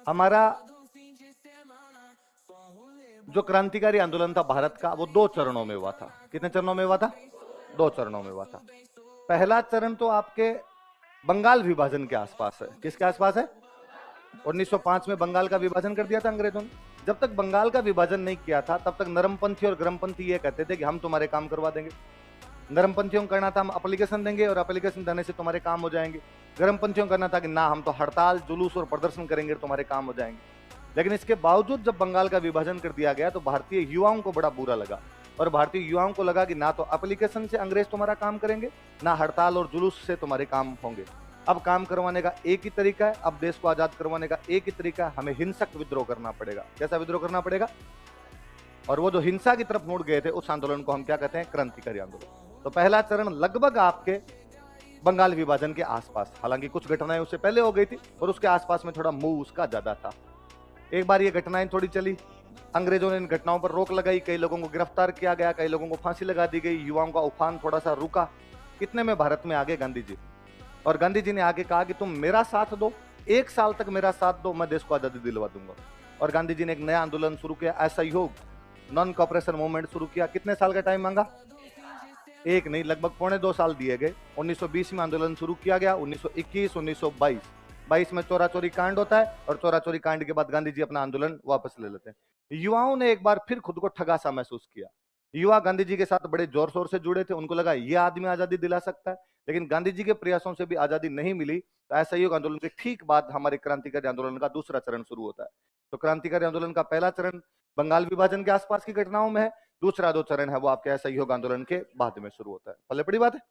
हमारा जो क्रांतिकारी आंदोलन था भारत का, वो दो चरणों में हुआ था। कितने चरणों में हुआ था? दो चरणों में हुआ था। पहला चरण तो आपके बंगाल विभाजन के आसपास है। किसके आसपास है? 1905 में बंगाल का विभाजन कर दिया था अंग्रेजों ने। जब तक बंगाल का विभाजन नहीं किया था, तब तक नरमपंथी और गरमपंथी ये कहते थे कि हम तुम्हारे काम करवा देंगे। नरमपंथियों को करना था हम एप्लीकेशन देंगे और एप्लीकेशन देने से तुम्हारे काम हो जाएंगे। गरमपंथियों को करना था कि ना, हम तो हड़ताल, जुलूस और प्रदर्शन करेंगे, तुम्हारे काम हो जाएंगे। लेकिन इसके बावजूद जब बंगाल का विभाजन कर दिया गया तो भारतीय युवाओं को बड़ा बुरा लगा, और भारतीय युवाओं को लगा कि ना तो एप्लीकेशन से अंग्रेज तुम्हारा काम करेंगे, ना हड़ताल और जुलूस से तुम्हारे काम होंगे। अब काम करवाने का एक ही तरीका है, अब देश को आजाद करवाने का एक ही तरीका है, हमें हिंसक विद्रोह करना पड़ेगा। कैसा विद्रोह करना पड़ेगा? और वो जो हिंसा की तरफ मुड़ गए थे, उस आंदोलन को हम क्या कहते हैं? क्रांतिकारी आंदोलन। तो पहला चरण लगभग आपके बंगाल विभाजन के आसपास, हालांकि कुछ घटनाएं उससे पहले हो गई थी और उसके आसपास में थोड़ा मूव उसका ज्यादा था। एक बार ये घटनाएं थोड़ी चली, अंग्रेजों ने इन घटनाओं पर रोक लगाई, कई लोगों को गिरफ्तार किया गया, कई लोगों को फांसी लगा दी गई, युवाओं का उफान थोड़ा सा रुका। कितने में भारत में आगे गांधी जी, और गांधी जी ने आगे कहा कि तुम मेरा साथ दो, 1 साल तक मेरा साथ दो, मैं देश को आजादी दिलवा दूंगा। और गांधी जी ने एक नया आंदोलन शुरू किया, असहयोग, नॉन कॉपरेशन मूवमेंट शुरू किया। कितने साल का टाइम मांगा? एक नहीं, लगभग 2.25 साल दिए गए। 1920 में आंदोलन शुरू किया गया। 1921, 1922, 22 में चोरा चोरी कांड होता है, और चोरा चोरी कांड के बाद गांधी जी अपना आंदोलन वापस ले लेते हैं। युवाओं ने एक बार फिर खुद को ठगा सा महसूस किया। युवा गांधी जी के साथ बड़े जोर शोर से जुड़े थे, उनको लगा ये आदमी आजादी दिला सकता है। लेकिन गांधी जी के प्रयासों से भी आजादी नहीं मिली। तो असहयोग आंदोलन के ठीक बाद हमारे क्रांतिकारी आंदोलन का दूसरा चरण शुरू होता है। तो क्रांतिकारी आंदोलन का पहला चरण बंगाल विभाजन के आसपास की घटनाओं में है, दूसरा जो चरण है वो आपके असहयोग आंदोलन के बाद में शुरू होता है। पल्ले पड़ी बात है।